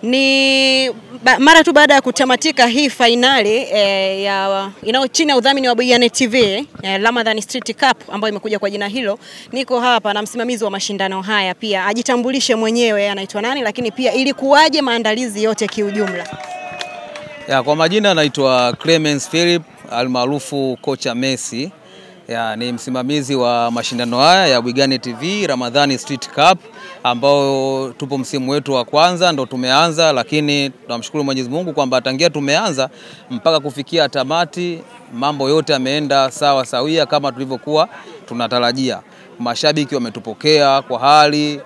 Ni mara tu baada ya kutamatika hii finali chini ya udhamini wa Buyane TV, Ramadhan Street Cup ambayo imekuja kwa jina hilo. Niko hapa na msimamizi wa mashindano haya, pia ajitambulishe mwenyewe anaitwa nani, lakini pia ilikuwaje maandalizi yote kiujumla. Kwa majina anaitwa Clemens Philip almaarufu Kocha Messi. Ni msimamizi wa mashindano haya ya Buyane TV Ramadhan Street Cup ambao tupo msimu wetu wa kwanza, ndo tumeanza, lakini tunamshukuru Mwenyezi Mungu kwamba tangia tumeanza mpaka kufikia tamati mambo yote yameenda sawa sawia kama tulivyokuwa tunatarajia. Mashabiki wametupokea kwa hali,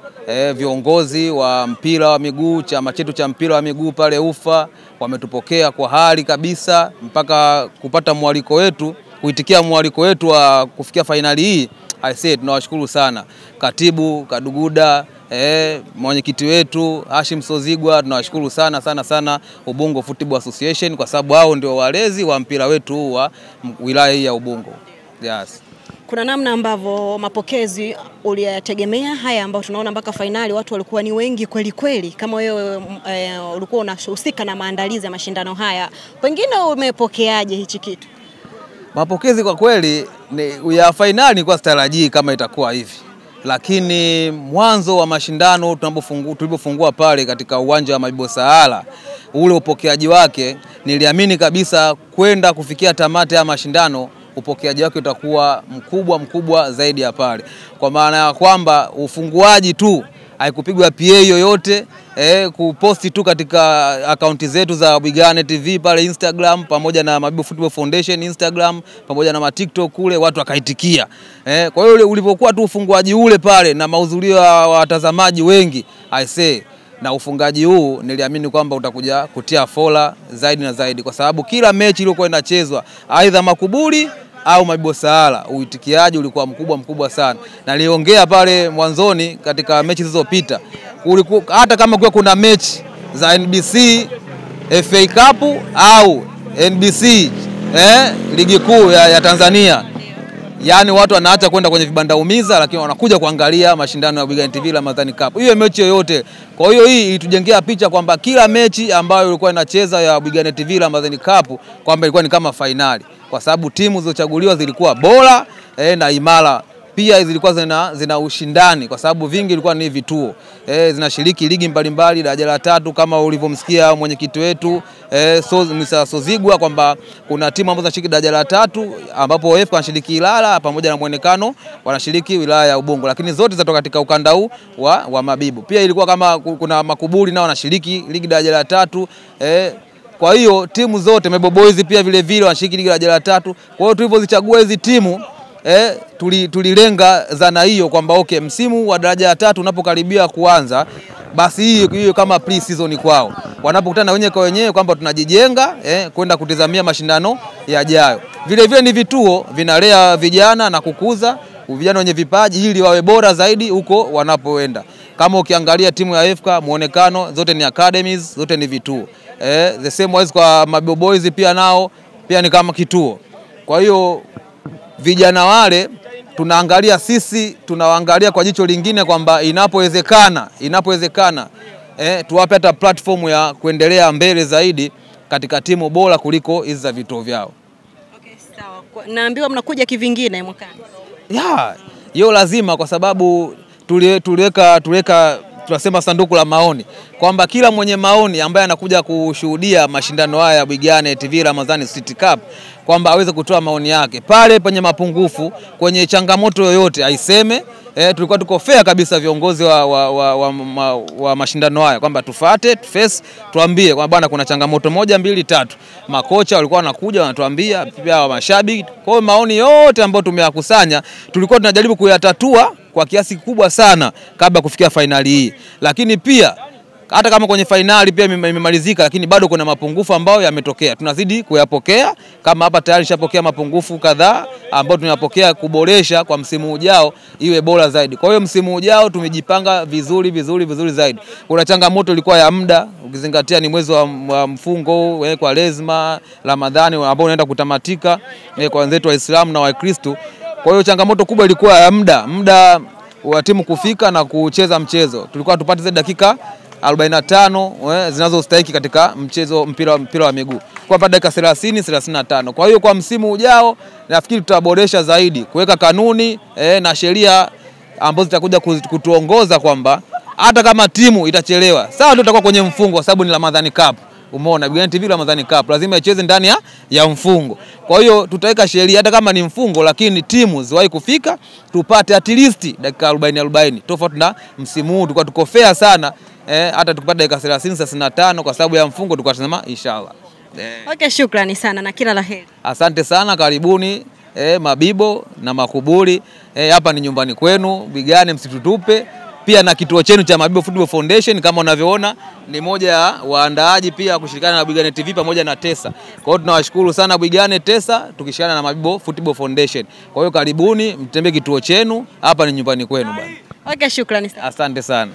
viongozi wa mpira wa miguu, chama chetu cha mpira wa miguu pale Ufa wametupokea kwa hali kabisa mpaka kupata mwaliko wetu, kuitikia mwaliko wetu wa kufikia finali hii. Tunawashukuru sana Katibu Kaduguda, mwenyekiti wetu Hashim Sozigwa, tunawashukuru sana Ubungo Football Association kwa sababu hao ndio walezi wa mpira wetu wa wilaya hii ya Ubungo. Yes. Kuna namna ambavyo mapokezi uliyategemea haya ambao tunaona mpaka finali watu walikuwa ni wengi kweli kweli, kama wewe ulikuwa unahusika na maandalizi ya mashindano haya, pengine umepokeaje hichi kitu? Mapokezi kwa kweli ya finali nilikuwa sitarajii kama itakuwa hivi. Lakini mwanzo wa mashindano tulipofungua pale katika uwanja wa Mabibo Sahala, ule upokeaji wake niliamini kabisa kwenda kufikia tamati ya mashindano upokeaji wake utakuwa mkubwa zaidi ya pale. Kwa maana ya kwamba ufunguaji tu haikupigwa PA yoyote, kuposti tu katika akaunti zetu za Buyane TV pale Instagram pamoja na Mabibo Football Foundation Instagram pamoja na TikTok kule watu wakaitikia. Kwa hiyo ulipokuwa tu ufunguaji ule pale na mahudhurio ya watazamaji wengi, na ufungaji huu niliamini kwamba utakuja kutia fola zaidi na zaidi, kwa sababu kila mechi iliyokuwa inachezwa aidha Makuburi au Mabibo Sahala uitikiaji ulikuwa mkubwa sana. Na niliongea pale mwanzoni katika mechi zilizopita, hata kama kuna mechi za NBC FA Cup au NBC ligi kuu ya Tanzania, yani watu wanaacha kwenda kwenye vibanda umiza, lakini wanakuja kuangalia mashindano ya Buyane TV Ramadhan Cup. Hiyo mechi yoyote. Kwa hiyo hii ilitujengea picha kwamba kila mechi ambayo ilikuwa inacheza ya Buyane TV Ramadhan Cup kwamba ilikuwa ni kama finali, kwa sababu timu zilizochaguliwa zilikuwa bora na imara. Pia zilikuwa zina ushindani kwa sababu vingi ilikuwa ni vituo. Zinashiriki ligi mbalimbali daraja la 3 kama ulivyomsikia mwenyekiti wetu Sozigwa kwamba kuna timu ambazo zinashiriki daraja la 3 ambapo FK wanashiriki Ilala pamoja na Muonekano wanashiriki wilaya ya Ubungo, lakini zote zinatoka katika ukanda huu wa Mabibo. Pia ilikuwa kama kuna Makuburi nao wanashiriki ligi daraja la 3. Kwa hiyo timu zote Mabibo Boys pia vile wanashiriki ligi daraja la 3. Kwa hiyo tulivyozichagua hizi timu tulilenga zana hiyo kwamba msimu wa daraja la 3 unapokaribia kuanza, basi hiyo kama pre-season kwao, wanapokutana wenyewe kwa wenyewe kwamba tunajijenga kwenda kutizamia mashindano yajayo. Vile ni vituo vinalea vijana na kukuza vijana wenye vipaji ili wawe bora zaidi huko wanapoenda. Kama ukiangalia timu ya FK Muonekano zote ni academies, zote ni vituo. The same wise kwa Mabibo Boys pia nao pia ni kama kituo. Kwa hiyo vijana wale tunawaangalia kwa jicho lingine kwamba inapowezekana tuwape hata platform ya kuendelea mbele zaidi katika timu bora kuliko hizi za vituo vyao. Sawa. Naambiwa mnakuja kivingine mwakani. Hiyo lazima, kwa sababu tuliweka tunasema sanduku la maoni kwamba kila mwenye maoni ambaye anakuja kushuhudia mashindano haya ya Buyane TV Ramadhan Street Cup kwamba aweze kutoa maoni yake pale penye mapungufu, kwenye changamoto yoyote aiseme. Tulikuwa tuko fair kabisa viongozi wa mashindano haya kwamba tufuate, tuambie kwamba bwana kuna changamoto 1 2 3. Makocha walikuwa wanakuja wanatuambia, pia wa mashabiki. Kwa hiyo maoni yote ambayo tumeyakusanya tulikuwa tunajaribu kuyatatua kwa kiasi kikubwa sana kabla kufikia finali hii. Lakini pia hata kama kwenye finali pia imemalizika, lakini bado kuna mapungufu ambayo yametokea. Tunazidi kuyapokea, kama hapa tayari nishapokea mapungufu kadhaa ambayo tunayapokea kuboresha kwa msimu ujao iwe bora zaidi. Kwa hiyo msimu ujao tumejipanga vizuri zaidi. Kuna changamoto ilikuwa ya muda, ukizingatia ni mwezi wa mfungo kwa lazima Ramadhani ambao unaenda kutamatika kwa wenzetu Waislamu na Wakristo. Kwa hiyo changamoto kubwa ilikuwa ya muda wa timu kufika na kucheza mchezo. Tulikuwa tupate dakika 45 zinazostahili katika mpira wa miguu. Kwa dakika 30 35. Kwa hiyo kwa msimu ujao nafikiri tutaboresha zaidi kuweka kanuni na sheria ambazo zitakuja kutuongoza kwamba hata kama timu itachelewa, sawa ndio tutakuwa kwenye mfungo kwa sababu ni Ramadhani Cup. Umeona BN TV Ramadhani Cup lazima icheze ndani ya mfungo. Kwa hiyo tutaweka sheria hata kama ni mfungo, lakini timu ziwahi kufika tupate at least dakika 40 tofauti na msimu huu tulikuwa tuko fair sana. Hata tukipata dakika 30 35 kwa sababu ya mfungo tulikuwa tunasema inshallah. Okay, shukrani sana na kila laheri. Asante sana, karibuni Mabibo na Makuburi. Hapa ni nyumbani kwenu, Bigane msitutupe. Pia na kituo chenu cha Mabibo Football Foundation kama unavyoona ni moja ya waandaaji pia kushirikiana na Bigane TV pamoja na Tesa. Kwa hiyo tunawashukuru sana Bigane Tesa tukishirikiana na Mabibo Football Foundation. Kwa hiyo karibuni mtembee kituo chenu, hapa ni nyumbani kwenu bwana. Okay, shukrani sana. Asante sana.